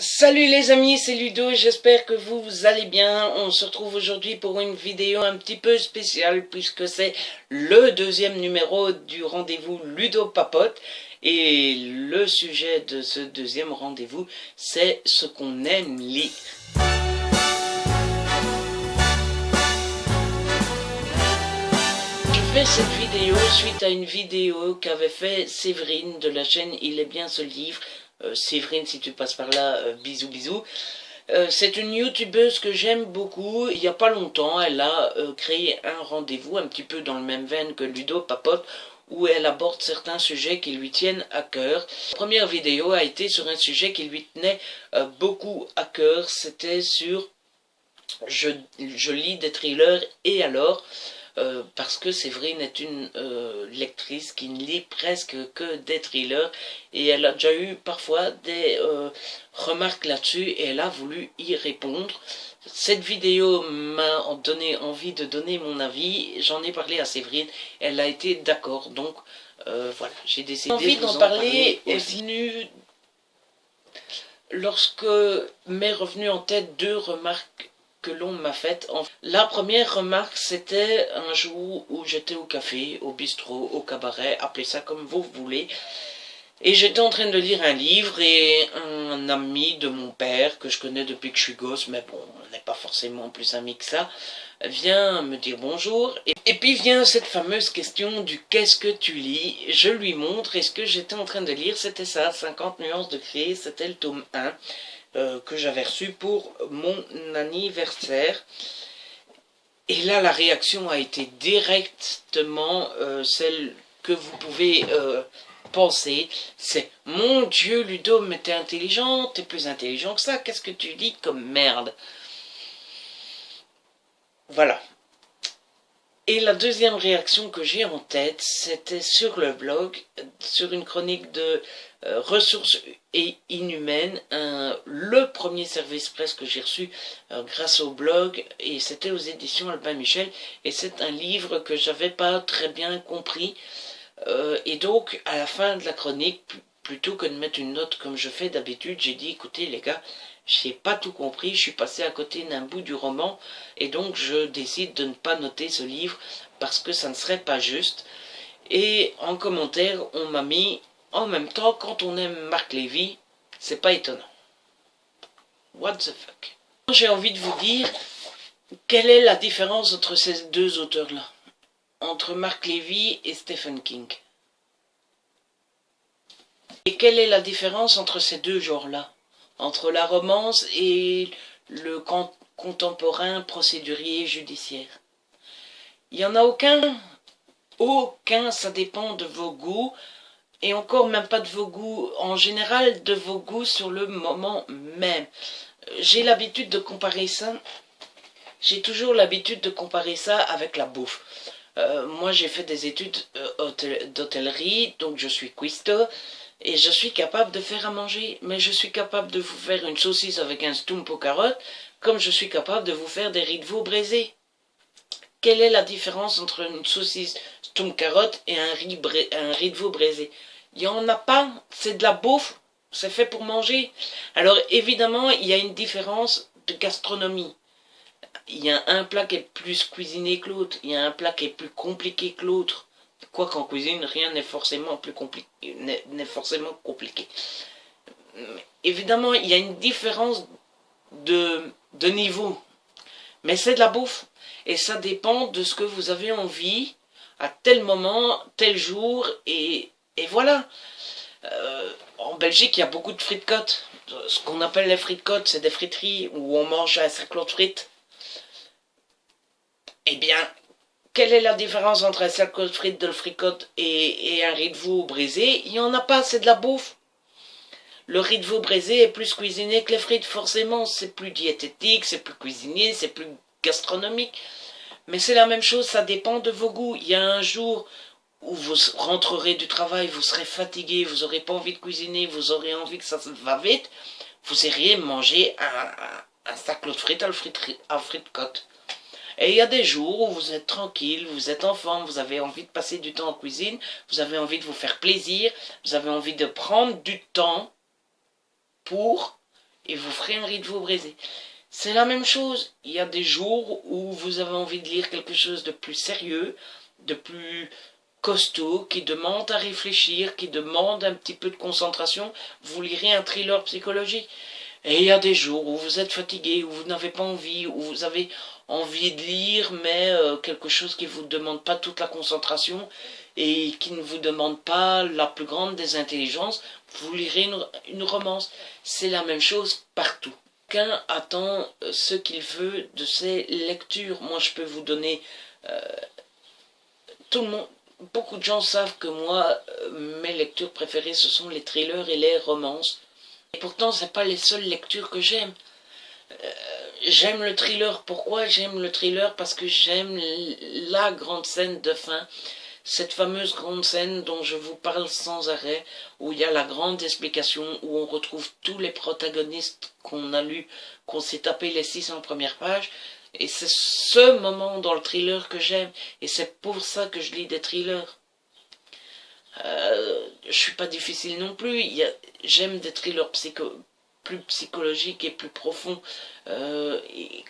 Salut les amis, c'est Ludo, j'espère que vous allez bien. On se retrouve aujourd'hui pour une vidéo un petit peu spéciale puisque c'est le deuxième numéro du rendez-vous Ludo Papote. Et le sujet de ce deuxième rendez-vous, c'est ce qu'on aime lire. Je fais cette vidéo suite à une vidéo qu'avait fait Séverine de la chaîne Il est bien ce livre. Séverine, si tu passes par là, bisous bisous. C'est une youtubeuse que j'aime beaucoup. Il n'y a pas longtemps, elle a créé un rendez-vous un petit peu dans le même veine que Ludo Papote, où elle aborde certains sujets qui lui tiennent à cœur. La première vidéo a été sur un sujet qui lui tenait beaucoup à cœur. C'était sur je lis des thrillers et alors parce que Séverine est une lectrice qui ne lit presque que des thrillers et elle a déjà eu parfois des remarques là-dessus et elle a voulu y répondre. Cette vidéo m'a donné envie de donner mon avis, j'en ai parlé à Séverine, elle a été d'accord, donc voilà, j'ai décidé L'envie d'en d'en parler parler est venue lorsque m'est revenu en tête deux remarques que l'on m'a faites. La première remarque, c'était un jour où j'étais au café, au bistrot, au cabaret, appelez ça comme vous voulez, et j'étais en train de lire un livre et un ami de mon père, que je connais depuis que je suis gosse, mais bon, on n'est pas forcément plus amis que ça, vient me dire bonjour, et puis vient cette fameuse question du qu'est-ce que tu lis. Je lui montre, et ce que j'étais en train de lire, c'était ça, 50 nuances de gris, c'était le tome 1, que j'avais reçu pour mon anniversaire. Et là, la réaction a été directement celle que vous pouvez penser. C'est « Mon Dieu, Ludo, mais t'es intelligent, t'es plus intelligent que ça, qu'est-ce que tu lis comme merde ?» Voilà. Et la deuxième réaction que j'ai en tête, c'était sur le blog, sur une chronique de ressources et inhumaines, le premier service presse que j'ai reçu grâce au blog, et c'était aux éditions Albin Michel, et c'est un livre que j'avais pas très bien compris, et donc à la fin de la chronique, plutôt que de mettre une note comme je fais d'habitude, j'ai dit écoutez les gars, j'ai pas tout compris, je suis passé à côté d'un bout du roman et donc je décide de ne pas noter ce livre parce que ça ne serait pas juste. Et en commentaire, on m'a mis en même temps, quand on aime Marc Lévy, c'est pas étonnant. What the fuck? J'ai envie de vous dire, quelle est la différence entre ces deux auteurs-là? Entre Marc Lévy et Stephen King? Et quelle est la différence entre ces deux genres-là? Entre la romance et le contemporain procédurier judiciaire. Il n'y en a aucun. Aucun, ça dépend de vos goûts. Et encore même pas de vos goûts. En général, de vos goûts sur le moment même. J'ai l'habitude de comparer ça. J'ai toujours l'habitude de comparer ça avec la bouffe. Moi, j'ai fait des études d'hôtellerie, donc je suis cuistot. Et je suis capable de faire à manger, mais je suis capable de vous faire une saucisse avec un stump aux carottes, comme je suis capable de vous faire des riz de veau braisés. Quelle est la différence entre une saucisse stump carotte et un riz de veau braisé? Il n'y en a pas, c'est de la bouffe, c'est fait pour manger. Alors évidemment, il y a une différence de gastronomie. Il y a un plat qui est plus cuisiné que l'autre, il y a un plat qui est plus compliqué que l'autre. Quoi qu'en cuisine, rien n'est forcément compliqué. Évidemment, il y a une différence de niveau. Mais c'est de la bouffe. Et ça dépend de ce que vous avez envie, à tel moment, tel jour, et voilà. En Belgique, il y a beaucoup de frites côtes. Ce qu'on appelle les frites côtes, c'est des friteries où on mange un cerclot de frites. Eh bien, quelle est la différence entre un cerclot de frites de fricotte et un riz de veau braisé? Il n'y en a pas, c'est de la bouffe. Le riz de veau braisé est plus cuisiné que les frites, forcément. C'est plus diététique, c'est plus cuisiné, c'est plus gastronomique. Mais c'est la même chose, ça dépend de vos goûts. Il y a un jour où vous rentrerez du travail, vous serez fatigué, vous n'aurez pas envie de cuisiner, vous aurez envie que ça va vite. Vous iriez manger un cerclot de frites à frites côte. Et il y a des jours où vous êtes tranquille, vous êtes en forme, vous avez envie de passer du temps en cuisine, vous avez envie de vous faire plaisir, vous avez envie de prendre du temps pour et vous ferez un riz de veau braisé. C'est la même chose. Il y a des jours où vous avez envie de lire quelque chose de plus sérieux, de plus costaud, qui demande à réfléchir, qui demande un petit peu de concentration. Vous lirez un thriller psychologique. Et il y a des jours où vous êtes fatigué, où vous n'avez pas envie, où vous avez envie de lire, mais quelque chose qui ne vous demande pas toute la concentration et qui ne vous demande pas la plus grande des intelligences. Vous lirez une romance. C'est la même chose partout. Chacun attend ce qu'il veut de ses lectures. Moi, je peux vous donner... tout le monde, beaucoup de gens savent que moi, mes lectures préférées, ce sont les thrillers et les romances. Et pourtant, ce n'est pas les seules lectures que j'aime. J'aime le thriller. Pourquoi j'aime le thriller? Parce que j'aime la grande scène de fin. Cette fameuse grande scène dont je vous parle sans arrêt, où il y a la grande explication, où on retrouve tous les protagonistes qu'on a lus, qu'on s'est tapé les 600 premières pages. Et c'est ce moment dans le thriller que j'aime. Et c'est pour ça que je lis des thrillers. Je suis pas difficile non plus. J'aime des thrillers plus psychologiques et plus profonds.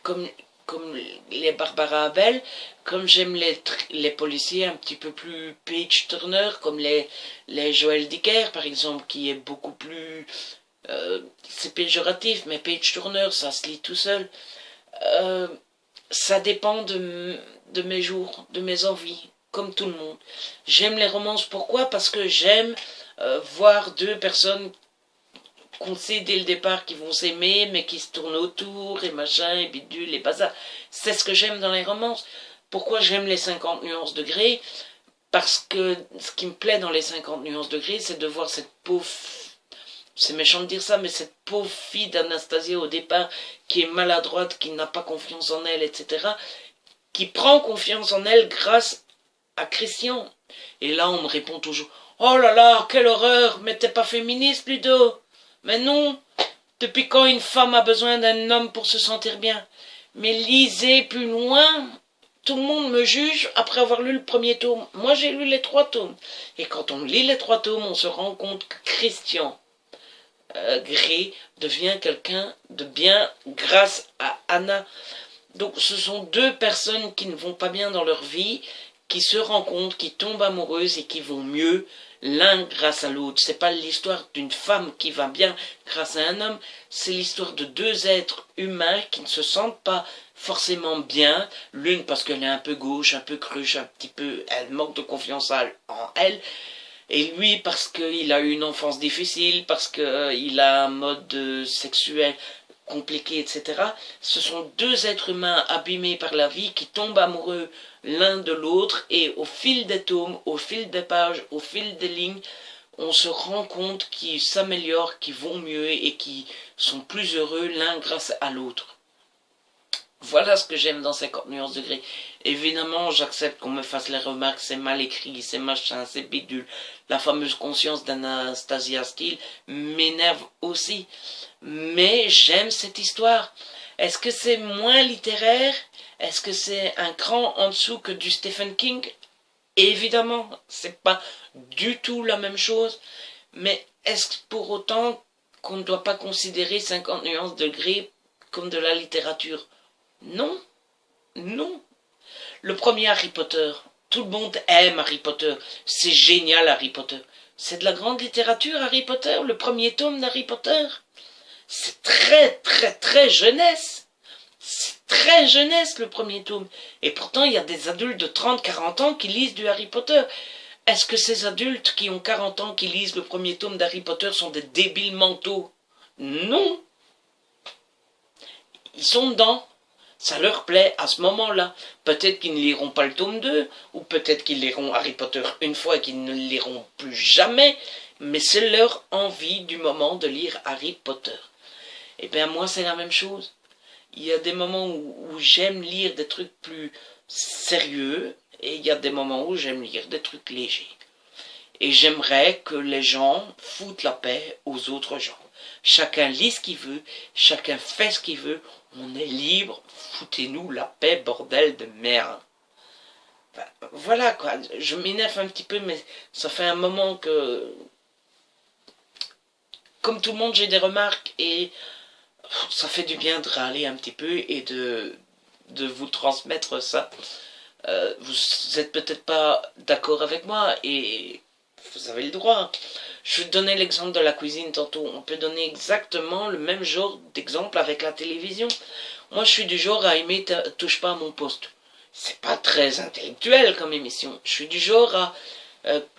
Comme les Barbara Abel, comme j'aime les policiers un petit peu plus page turner, comme les Joël Dicker par exemple, qui est beaucoup plus... c'est péjoratif, mais page turner, ça se lit tout seul. Ça dépend de mes jours, de mes envies, comme tout le monde. J'aime les romances, pourquoi? Parce que j'aime voir deux personnes qu'on sait dès le départ qu'ils vont s'aimer, mais qui se tournent autour, et machin, et bidule, et bazar. C'est ce que j'aime dans les romances. Pourquoi j'aime les 50 nuances de Grey? Parce que ce qui me plaît dans les 50 nuances de Grey, c'est de voir cette pauvre... C'est méchant de dire ça, mais cette pauvre fille d'Anastasia au départ, qui est maladroite, qui n'a pas confiance en elle, etc., qui prend confiance en elle grâce à Christian. Et là, on me répond toujours, « Oh là là, quelle horreur, mais t'es pas féministe, Ludo !» Mais non, depuis quand une femme a besoin d'un homme pour se sentir bien? Mais lisez plus loin. Tout le monde me juge après avoir lu le premier tome. Moi, j'ai lu les 3 tomes. Et quand on lit les 3 tomes, on se rend compte que Christian Grey devient quelqu'un de bien grâce à Anna. Donc ce sont deux personnes qui ne vont pas bien dans leur vie, qui se rencontrent, qui tombent amoureuses et qui vont mieux l'un grâce à l'autre. C'est pas l'histoire d'une femme qui va bien grâce à un homme, c'est l'histoire de deux êtres humains qui ne se sentent pas forcément bien, l'une parce qu'elle est un peu gauche, un peu cruche, un petit peu, elle manque de confiance en elle, et lui parce qu'il a eu une enfance difficile, parce qu'il a un mode sexuel compliqué, etc. Ce sont deux êtres humains abîmés par la vie qui tombent amoureux l'un de l'autre, et au fil des tomes, au fil des pages, au fil des lignes, on se rend compte qu'ils s'améliorent, qu'ils vont mieux et qu'ils sont plus heureux l'un grâce à l'autre. Voilà ce que j'aime dans 50 nuances de Grey. Évidemment, j'accepte qu'on me fasse les remarques, c'est mal écrit, c'est machin, c'est bidule. La fameuse conscience d'Anastasia Steele m'énerve aussi. Mais j'aime cette histoire. Est-ce que c'est moins littéraire? Est-ce que c'est un cran en dessous que du Stephen King? Évidemment, c'est pas du tout la même chose. Mais est-ce pour autant qu'on ne doit pas considérer 50 nuances de Grey comme de la littérature? Non, non. Le premier Harry Potter, tout le monde aime Harry Potter. C'est génial Harry Potter. C'est de la grande littérature Harry Potter, le premier tome d'Harry Potter. C'est très jeunesse. C'est très jeunesse le premier tome. Et pourtant il y a des adultes de 30-40 ans qui lisent du Harry Potter. Est-ce que ces adultes qui ont 40 ans qui lisent le premier tome d'Harry Potter sont des débiles mentaux? Non. Ils sont dedans. Ça leur plaît à ce moment-là. Peut-être qu'ils ne liront pas le tome 2, ou peut-être qu'ils liront Harry Potter une fois et qu'ils ne le liront plus jamais, mais c'est leur envie du moment de lire Harry Potter. Et bien moi c'est la même chose. Il y a des moments où j'aime lire des trucs plus sérieux, et il y a des moments où j'aime lire des trucs légers. Et j'aimerais que les gens foutent la paix aux autres gens. Chacun lit ce qu'il veut, chacun fait ce qu'il veut, on est libre, foutez-nous la paix, bordel de merde. Enfin, voilà quoi, je m'énerve un petit peu, mais ça fait un moment que... Comme tout le monde, j'ai des remarques, et ça fait du bien de râler un petit peu et de vous transmettre ça. Vous êtes peut-être pas d'accord avec moi et vous avez le droit. Je vais donner l'exemple de la cuisine tantôt. On peut donner exactement le même genre d'exemple avec la télévision. Moi, je suis du genre à aimer Touche pas à mon poste. C'est pas très intellectuel comme émission. Je suis du genre à...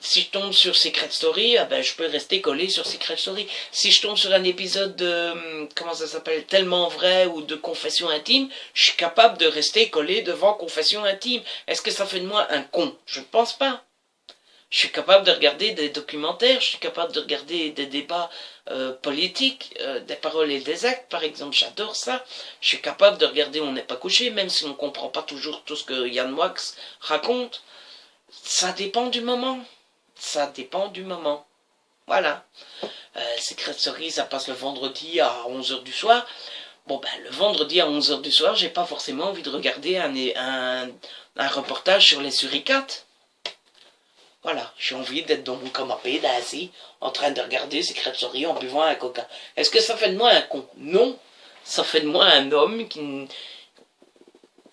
si je tombe sur Secret Story, ben, je peux rester collé sur Secret Story. Si je tombe sur un épisode de... comment ça s'appelle, Tellement vrai ou de Confession intime, je suis capable de rester collé devant Confession intime. Est-ce que ça fait de moi un con? Je ne pense pas. Je suis capable de regarder des documentaires, je suis capable de regarder des débats politiques, des paroles et des actes, par exemple, j'adore ça. Je suis capable de regarder On n'est pas couché, même si on ne comprend pas toujours tout ce que Yann Moix raconte. Ça dépend du moment. Ça dépend du moment. Voilà. Secret Story, ça passe le vendredi à 11h du soir. Bon, ben, le vendredi à 11h du soir, j'ai pas forcément envie de regarder un reportage sur les suricates. Voilà, j'ai envie d'être dans mon canapé, assis, en train de regarder Secret Story en buvant un coca. Est-ce que ça fait de moi un con? Non, ça fait de moi un homme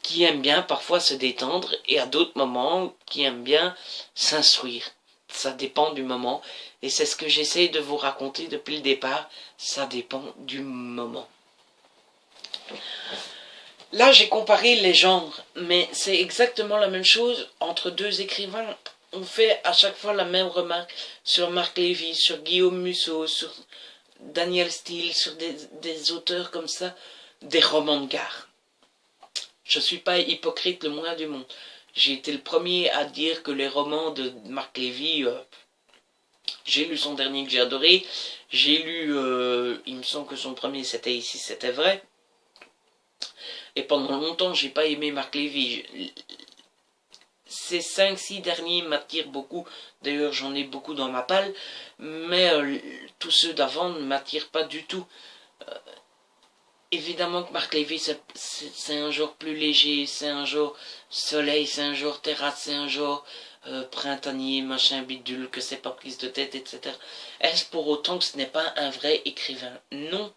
qui aime bien parfois se détendre et à d'autres moments qui aime bien s'instruire. Ça dépend du moment et c'est ce que j'essaie de vous raconter depuis le départ. Ça dépend du moment. Là, j'ai comparé les genres, mais c'est exactement la même chose entre deux écrivains. On fait à chaque fois la même remarque sur Marc Lévy, sur Guillaume Musso, sur Daniel Steele, sur des auteurs comme ça, des romans de gare. Je ne suis pas hypocrite le moins du monde. J'ai été le premier à dire que les romans de Marc Lévy, j'ai lu son dernier que j'ai adoré, j'ai lu, il me semble que son premier c'était Ici c'était vrai, et pendant longtemps j'ai pas aimé Marc Lévy. Ces 5-6 derniers m'attirent beaucoup, d'ailleurs j'en ai beaucoup dans ma palle, mais tous ceux d'avant ne m'attirent pas du tout. Évidemment que Marc Lévy c'est un genre plus léger, c'est un genre soleil, c'est un genre terrasse, c'est un genre printanier, machin bidule, que c'est pas prise de tête, etc. Est-ce pour autant que ce n'est pas un vrai écrivain? Non.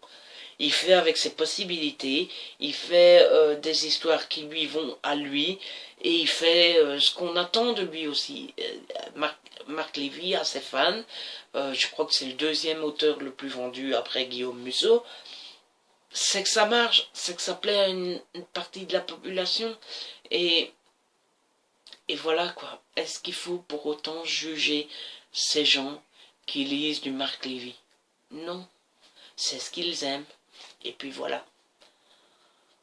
Il fait avec ses possibilités, il fait des histoires qui lui vont à lui, et il fait ce qu'on attend de lui aussi. Marc Lévy a ses fans, je crois que c'est le deuxième auteur le plus vendu après Guillaume Musso. C'est que ça marche, c'est que ça plaît à une partie de la population, et voilà quoi. Est-ce qu'il faut pour autant juger ces gens qui lisent du Marc Lévy? Non, c'est ce qu'ils aiment. Et puis voilà.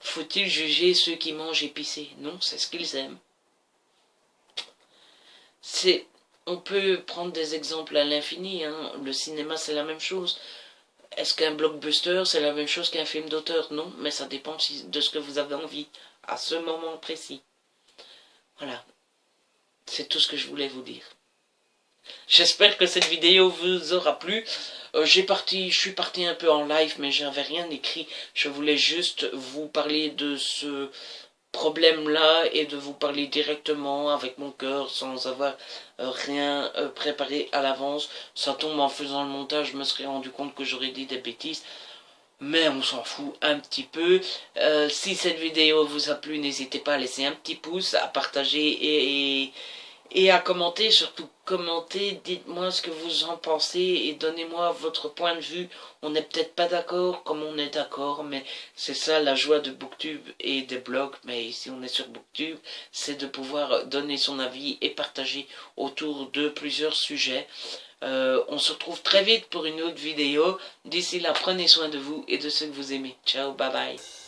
Faut-il juger ceux qui mangent épicé? Non, c'est ce qu'ils aiment. On peut prendre des exemples à l'infini, hein. Le cinéma, c'est la même chose. Est-ce qu'un blockbuster, c'est la même chose qu'un film d'auteur? Non, mais ça dépend de ce que vous avez envie, à ce moment précis. Voilà. C'est tout ce que je voulais vous dire. J'espère que cette vidéo vous aura plu. Je suis parti un peu en live, mais j'avais rien écrit. Je voulais juste vous parler de ce problème-là et de vous parler directement avec mon cœur sans avoir rien préparé à l'avance. Ça tombe en faisant le montage, je me serais rendu compte que j'aurais dit des bêtises. Mais on s'en fout un petit peu. Si cette vidéo vous a plu, n'hésitez pas à laisser un petit pouce, à partager et à commenter, surtout commentez, dites-moi ce que vous en pensez et donnez-moi votre point de vue. On n'est peut-être pas d'accord comme on est d'accord, mais c'est ça la joie de Booktube et des blogs. Mais ici on est sur Booktube, c'est de pouvoir donner son avis et partager autour de plusieurs sujets. On se retrouve très vite pour une autre vidéo. D'ici là, prenez soin de vous et de ceux que vous aimez. Ciao, bye bye.